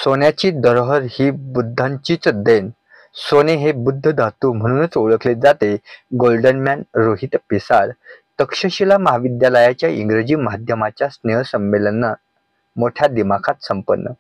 सोन्याची धरोहर ही बुद्धांचीच देण. सोने हे बुद्ध धातू म्हणूनच ओळखले जाते. गोल्डन मॅन रोहित पिसाळ तक्षशिला महाविद्यालयाच्या इंग्रजी माध्यमाच्या स्नेहसंमेलन मोठ्या दिमाखात संपन्न.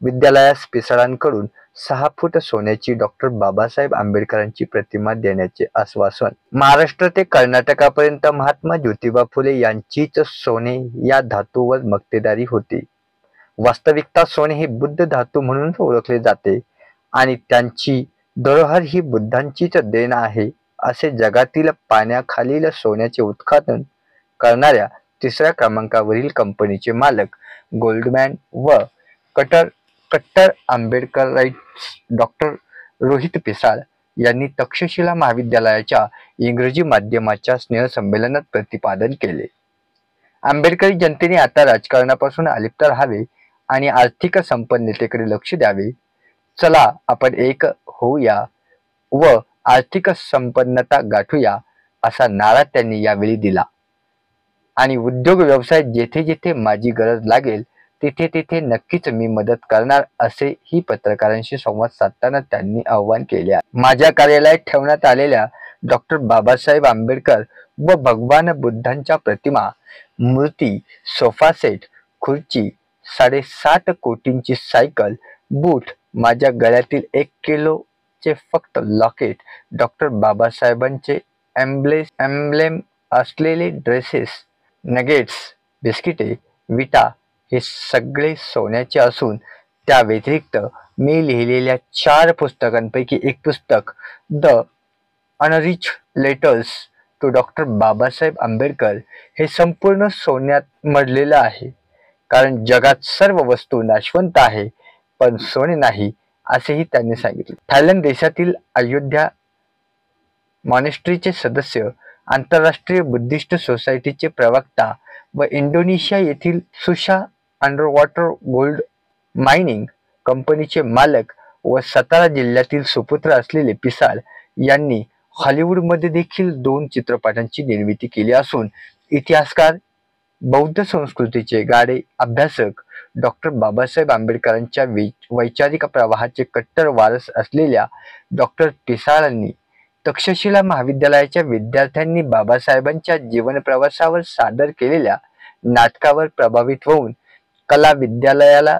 विद्यालयास पिसाळांकडून 6 फूट सोन्याची डॉ. बाबासाहेब आंबेडकरांची प्रतिमा देण्याचे आश्वासन. महाराष्ट्र ते कर्नाटकापर्यंत महात्मा ज्योतिबा फुले यांचीच सोने या धातूवर मक्तेदारी होती. वास्तविकता सोने हे बुद्ध धातू म्हणून ओळखले जाते आणि त्यांची धरोहर ही बुद्धांचीच देण आहे असे जगातील पाण्याखालील सोन्याचे उत्खनन करणाऱ्या 3ऱ्या क्रमांकावरील कंपनीचे मालक गोल्डमॅन व कट्टर आंबेडकराइट्स डॉ. रोहित पिसाळ यांनी तक्षशिला महाविद्यालयाच्या इंग्रजी माध्यमाच्या स्नेहसंमेलनात प्रतिपादन केले. आंबेडकरी जनतेने आता राजकारणापासून अलिप्त राहावे आणि आर्थिक संपन्नतेकडे लक्ष द्यावे. चला आपण एक होऊया व आर्थिक संपन्नता गाठूया असा नारा त्यांनी यावेळी दिला. आणि उद्योग व्यवसाय जेथे जेथे माझी गरज लागेल तिथे तिथे नक्कीच मी मदत करणार असे ही पत्रकारांशी संवाद साधताना त्यांनी आवाहन केले आहे. माझ्या कार्यालयात ठेवण्यात आलेल्या डॉ. बाबासाहेब आंबेडकर व भगवान बुद्धांच्या प्रतिमा, मूर्ती, सोफा सेट, खुर्ची, 7.5 कोटींची सायकल, बूट, माझ्या गळ्यातील 1 किलोचे फक्त लॉकेट, डॉ. बाबासाहेबांचे एम्ब्लेम असलेले ड्रेसेस, नगेट्स, बिस्किटे, विटा हे सगळे सोन्याचे असून त्या व्यतिरिक्त मी लिहिलेल्या 4 पुस्तकांपैकी एक पुस्तक द अनरिच लेटर्स टू डॉ. बाबासाहेब आंबेडकर हे संपूर्ण सोन्यात मढलेलं आहे. कारण जगात सर्व वस्तू नाशवंत आहे पण सोने नाही असेही त्यांनी सांगितले. थायलंड देशातील अयोध्या मॉनेस्ट्रीचे सदस्य, आंतरराष्ट्रीय बुद्धिस्ट सोसायटीचे प्रवक्ता व इंडोनेशिया येथील सुशा अंडरवॉटर गोल्ड मायनिंग कंपनीचे मालक व सातारा जिल्ह्यातील सुपुत्र असलेले पिसाळ यांनी हॉलिवूडमध्ये देखील 2 चित्रपटांची निर्मिती केली असून इतिहासकार, बौद्ध संस्कृतीचे गाढे अभ्यासक, डॉ. बाबासाहेब आंबेडकरांच्या वैचारिक प्रवाहाचे कट्टर वारस असलेल्या डॉ. पिसाळांनी तक्षशिला महाविद्यालयाच्या विद्यार्थ्यांनी बाबासाहेबांच्या जीवन प्रवासावर सादर केलेल्या नाटकावर प्रभावित होऊन कला विद्यालयाला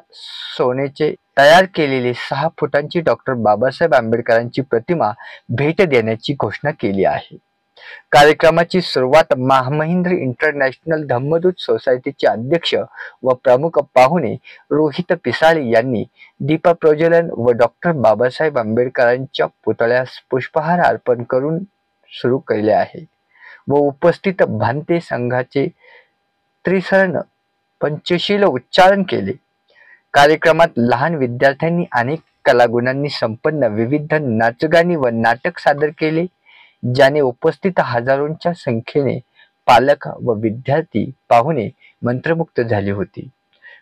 सोन्याचे तयार केलेली 6 फुटांची डॉ. बाबासाहेब आंबेडकरांची प्रतिमा भेट देण्याची घोषणा केली आहे. कार्यक्रमाची सुरुवात महामहिंद्र इंटरनॅशनल धम्मदूत सोसायटीचे अध्यक्ष व प्रमुख पाहुणे रोहित पिसाळ यांनी दीप प्रज्वलन व डॉ. बाबासाहेब आंबेडकरांच्या पुतळ्यास पुष्पहार अर्पण करून सुरू केले आहे व उपस्थित भांते संघाचे त्रिसर्ण पंचशील उच्चारण केले. कार्यक्रमात लहान विद्यार्थ्यांनी अनेक कलागुणांनी संपन्न विविध नाचगाणी व नाटक सादर केले, ज्याने उपस्थित हजारोंच्या संख्येने पालक व विद्यार्थी पाहुणे मंत्रमुग्ध झाले होते.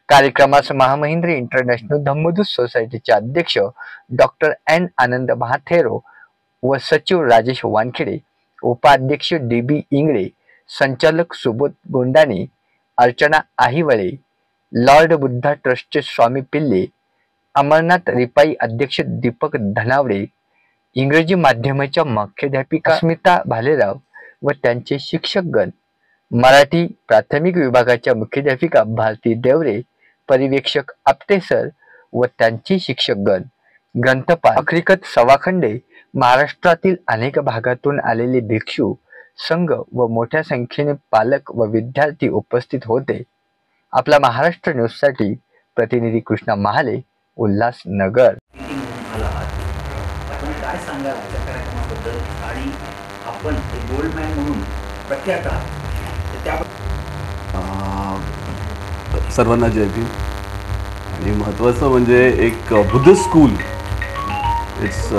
कार्यक्रमास महामहिंद्र इंटरनॅशनल धम्मदूत सोसायटीचे अध्यक्ष डॉ. एन. आनंद महाथेरो व सचिव राजेश वानखेडे, उपाध्यक्ष DB इंगळे, संचालक सुबोध गोंडाने, अर्चना आहिवळे, लॉर्ड बुद्धा ट्रस्टचे स्वामी पिल्ले, अमरनाथ रिपाई अध्यक्ष दीपक धनावडे, इंग्रजी माध्यमाच्या मुख्याध्यापिका अस्मिता भालेराव व त्यांचे शिक्षकगण, मराठी प्राथमिक विभागाच्या मुख्याध्यापिका भारती देवरे, पर्यवेक्षक आपटे सर व त्यांचे शिक्षकगण, ग्रंथपाल अक्रिकत सवाखंडे, महाराष्ट्रातील अनेक भागातून आलेले भिक्षू संघ व मोठ्या संख्येने पालक व विद्यार्थी उपस्थित होते. आपला महाराष्ट्र न्यूजसाठी प्रतिनिधी कृष्णा महाले, उल्हासनगर. काय सांगाल आजच्या कार्यक्रमाबद्दल आणि आपण गोल्डमॅन म्हणून प्रख्यात आहात? सर्वांना जय भीम. आणि महत्त्वाचं म्हणजे एक बुद्ध स्कूल इट्स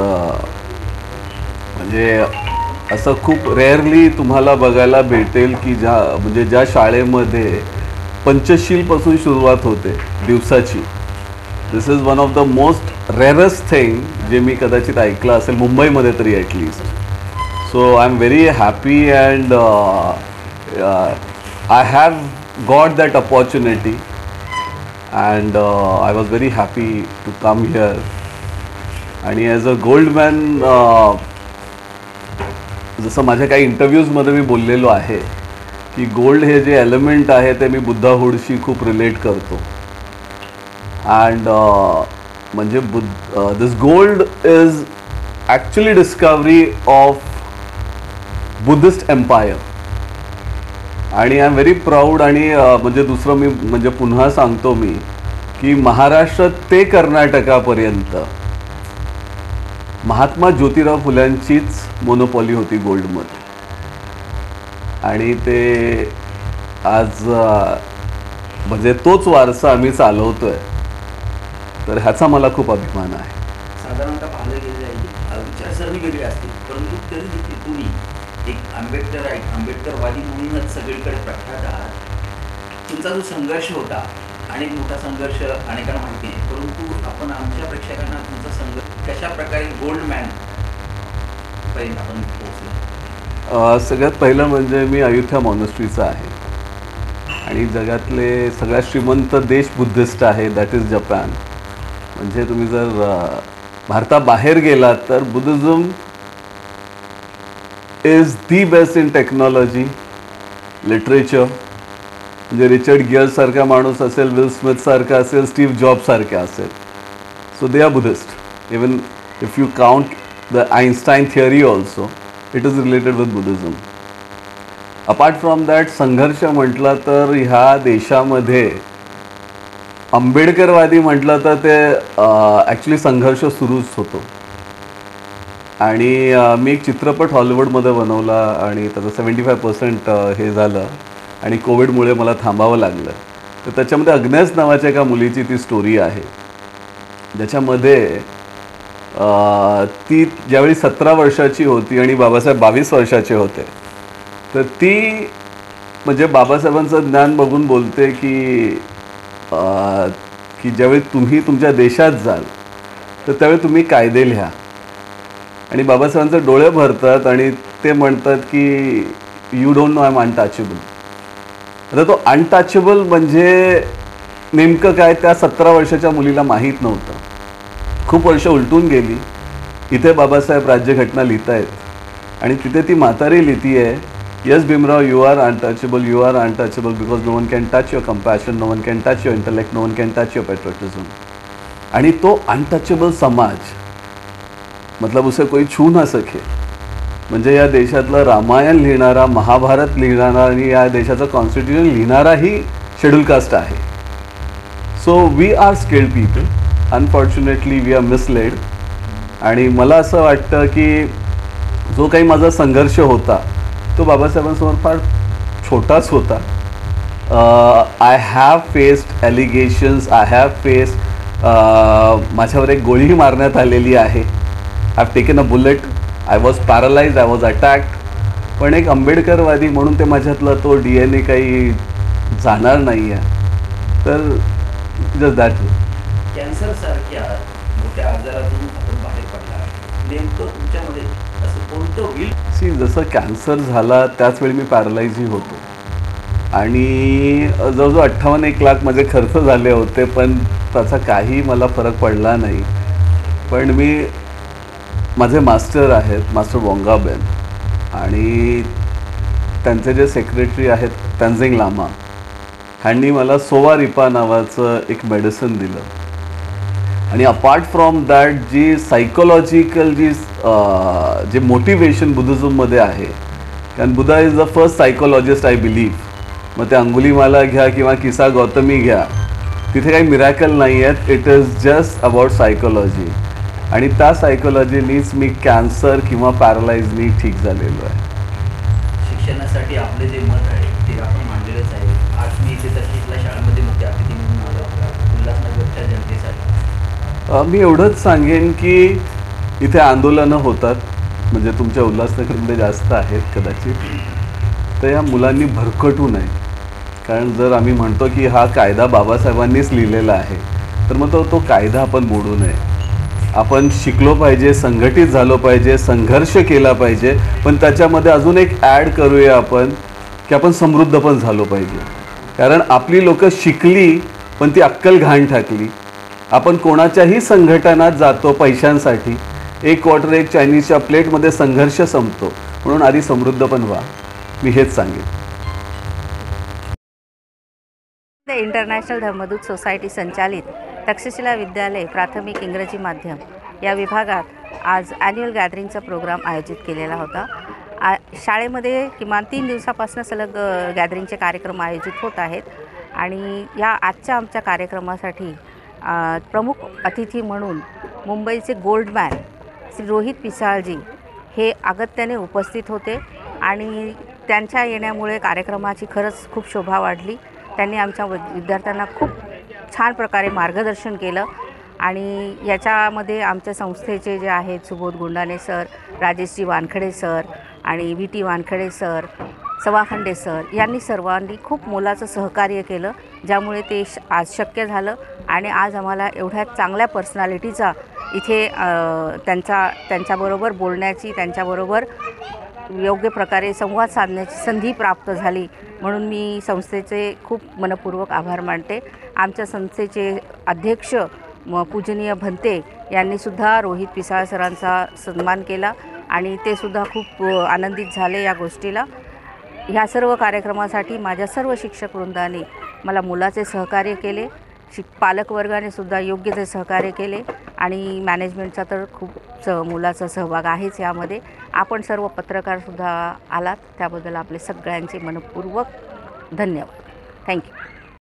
म्हणजे असं खूप रेअरली तुम्हाला बघायला भेटेल की ज्या शाळेमध्ये पंचशीलपासून सुरुवात होते दिवसाची. This is one of the most rarest thing जे मी कदाचित ऐकलं असेल मुंबईमध्ये तरी at least. So I am very happy and I have got that opportunity and I was very happy to come here. आणि ॲज अ गोल्ड मॅन, जसं माझ्या काही इंटरव्ह्यूजमध्ये मी बोललेलो आहे की गोल्ड हे जे एलिमेंट आहे ते मी बुद्धाहूडशी खूप रिलेट करतो. अँड म्हणजे this gold is actually discovery of Buddhist empire. आणि आय एम व्हेरी प्राऊड. आणि म्हणजे दुसरं मी म्हणजे पुन्हा सांगतो मी की महाराष्ट्र ते कर्नाटकापर्यंत महात्मा ज्योतिराव फुल्यांचीच मोनोपॉली होती गोल्डमध्ये. आणि ते आज म्हणजे तोच वारसा आम्ही चालवतोय, तर ह्याचा मला खूप अभिमान आहे. साधारणतः पाहिलं गेलं जाईल विचारसरणी वेगळी असते, परंतु तरी देखील तुम्ही एक आंबेडकरवादी म्हणूनच सगळीकडे प्रख्यात आहात. तुमचा जो संघर्ष होता, अनेक मोठा संघर्ष अनेकांना माहिती आहे, परंतु आपण आमच्या प्रेक्षकांना तुमचा संघर्ष कशा प्रकारे गोल्ड मॅन पर्यंत आपण पोहोचलो. सगळ्यात पहिलं म्हणजे मी अयोध्या मॉनेस्ट्रीचा आहे आणि जगातले सगळ्यात श्रीमंत देश बुद्धिस्ट आहे, दॅट इज जपान. म्हणजे तुम्ही जर भारताबाहेर गेलात तर Buddhism is the best in technology, literature. म्हणजे रिचर्ड गिअरसारखा माणूस असेल, विल स्मिथसारखा असेल, स्टीव्ह जॉबसारखा असेल, so they are Buddhist. Even if you count the Einstein theory also, it is related with Buddhism. Apart from that, संघर्ष म्हटलं तर ह्या देशामध्ये आंबेडकरवादी म्हटलं तर ते ॲक्च्युली संघर्ष सुरूच होतो. आणि मी एक चित्रपट हॉलिवूडमध्ये बनवला आणि त्याचं 75% हे झालं आणि कोविडमुळे मला थांबावं लागलं. तर त्याच्यामध्ये अग्नेस नावाच्या एका मुलीची ती स्टोरी आहे, ज्याच्यामध्ये ती ज्यावेळी 17 वर्षाची होती आणि बाबासाहेब 22 वर्षाचे होते, तर ती म्हणजे बाबासाहेबांचं ज्ञान बघून बोलते की ज्यावेळी तुम्ही तुमच्या देशात जाल तर त्यावेळी तुम्ही कायदे लिहा. आणि बाबासाहेबांचे डोळे भरतात आणि ते म्हणतात की you don't know I am untouchable. आता तो अनटचेबल म्हणजे नेमकं काय त्या 17 वर्षाच्या मुलीला माहीत नव्हतं. खूप वर्ष उलटून गेली, इथे बाबासाहेब राज्यघटना लिहित आहेत आणि तिथे ती म्हातारी लिहिती आहे, yes Bhimrao, you are untouchable, you are untouchable because no one can touch your compassion, no one can touch your intellect, no one can touch your patriotism. आणि तो अनटचेबल समाज मतलब उसे कोई छू ना सके. म्हणजे या देशातलं रामायण लिहिणारा, महाभारत लिहिणारा आणि या देशाचं कॉन्स्टिट्यूशन लिहिणाराही शेड्यूल कास्ट आहे. So we are skilled people, unfortunately we are misled. आणि मला असं वाटतं की जो काही माझा संघर्ष होता तो बाबासाहेबांसमोर फार छोटाच होता. I have faced allegations, I have faced, माझ्यावर एक गोळीही मारण्यात आलेली आहे. I have taken a bullet, I was paralyse, I was attacked. पण एक आंबेडकरवादी म्हणून ते माझ्यातला तो DNA काही जाणार नाही आहे. तर जस्ट दॅट. कॅन्सरसारख्या मोठ्या आजारातून आपण बाहेर पडला, नेमकं तुमच्यामध्ये असं कोणतं होईल? जसं कॅन्सर झाला त्याच वेळी मी पॅरालाइजही होतो आणि जवळजवळ 58-1 लाख माझे खर्च झाले होते, पण त्याचा काही मला फरक पडला नाही. पण माझे मास्टर आहेत, मास्टर वोंगाबेन, आणि त्यांचे जे सेक्रेटरी आहेत तंजिंग लामा, ह्यांनी मला सोवा रिपा नावाचं एक मेडिसिन दिलं. आणि अपार्ट फ्रॉम दॅट जी सायकोलॉजिकल जे मोटिवेशन बुद्धिझममध्ये आहे, कारण Buddha is the first psychologist I believe. मग ते अंगुलीमाला घ्या किंवा किसा गौतमी घ्या, तिथे काही मिरॅकल नाही आहेत. It is just about psychology. आणि त्या सायकोलॉजीनीच मी कॅन्सर किंवा पॅरालाइजनी ठीक झालेलो आहे. शिक्षणासाठी आपले जे मत आहे ते आपण मांडलेलंच आहे. आज मी इथे तशीतल्या शाळेमध्ये मुख्य अतिथी म्हणून आलो उल्हासनगरच्या जनतेसाठी. मी एवढंच सांगेन की इथे आंदोलनं होतात, म्हणजे तुमच्या उल्हासनगरमध्ये जास्त आहेत कदाचित, तर या मुलांनी भरकटू नये. कारण जर आम्ही म्हणतो की हा कायदा बाबासाहेबांनीच लिहिलेला आहे, तर मग तो कायदा आपण मोडू नये. आपण शिकलो पाहिजे, संघटित झालो पाहिजे, संघर्ष केला पाहिजे, पण त्याच्यामध्ये अजून एक ॲड करूया आपण की आपण समृद्ध पण झालो पाहिजे. कारण आपली लोकं शिकली पण पण ती अक्कल घाण टाकली. आपण कोणाच्याही संघटनात जातो पैशांसाठी, एक क्वार्टर एक चायनीजच्या प्लेटमध्ये संघर्ष संपतो. म्हणून आधी समृद्ध पण व्हा, मी हेच सांगेन. इंटरनॅशनल धर्मदूत सोसायटी संचालित तक्षशिला विद्यालय प्राथमिक इंग्रजी माध्यम या विभागात आज ॲन्युअल गॅदरिंगचा प्रोग्राम आयोजित केलेला होता. शाळेमध्ये किमान 3 दिवसापासून सलग गॅदरिंगचे कार्यक्रम आयोजित होत आहेत आणि या आजच्या आमच्या कार्यक्रमासाठी प्रमुख अतिथी म्हणून मुंबईचे गोल्डमॅन श्री रोहित पिसाळजी हे अगत्याने उपस्थित होते आणि त्यांच्या येण्यामुळे कार्यक्रमाची खरंच खूप शोभा वाढली. त्यांनी आमच्या विद्यार्थ्यांना खूप छान प्रकारे मार्गदर्शन केलं आणि याच्यामध्ये आमच्या संस्थेचे जे आहेत सुबोध गुंडाने सर, राजेशजी वानखडे सर आणि VT वानखडे सर, सवाखंडे सर यांनी सर्वांनी खूप मोलाचं सहकार्य केलं, ज्यामुळे ते आज शक्य झालं आणि आज आम्हाला एवढ्या चांगल्या पर्सनॅलिटीचा इथे त्यांच्याबरोबर बोलण्याची, त्यांच्याबरोबर योग्य प्रकारे संवाद साधण्याची संधी प्राप्त झाली. म्हणून मी संस्थेचे खूप मनपूर्वक आभार मानते. आमच्या संस्थेचे अध्यक्ष पूजनीय भंते यांनीसुद्धा रोहित पिसाळ सरांचा सन्मान केला आणि ते सुद्धा खूप आनंदित झाले या गोष्टीला. ह्या सर्व कार्यक्रमासाठी माझ्या सर्व शिक्षक वृंदाने मला मोलाचे सहकार्य केले. पालकवर्गाने सुद्धा योग्य ते सहकार्य केले आणि मॅनेजमेंटचा तर खूप मोलाचा सहभाग आहेच यामध्ये. आपण सर्व पत्रकारसुद्धा आलात, त्याबद्दल आपले सगळ्यांचे मनपूर्वक धन्यवाद. थँक्यू.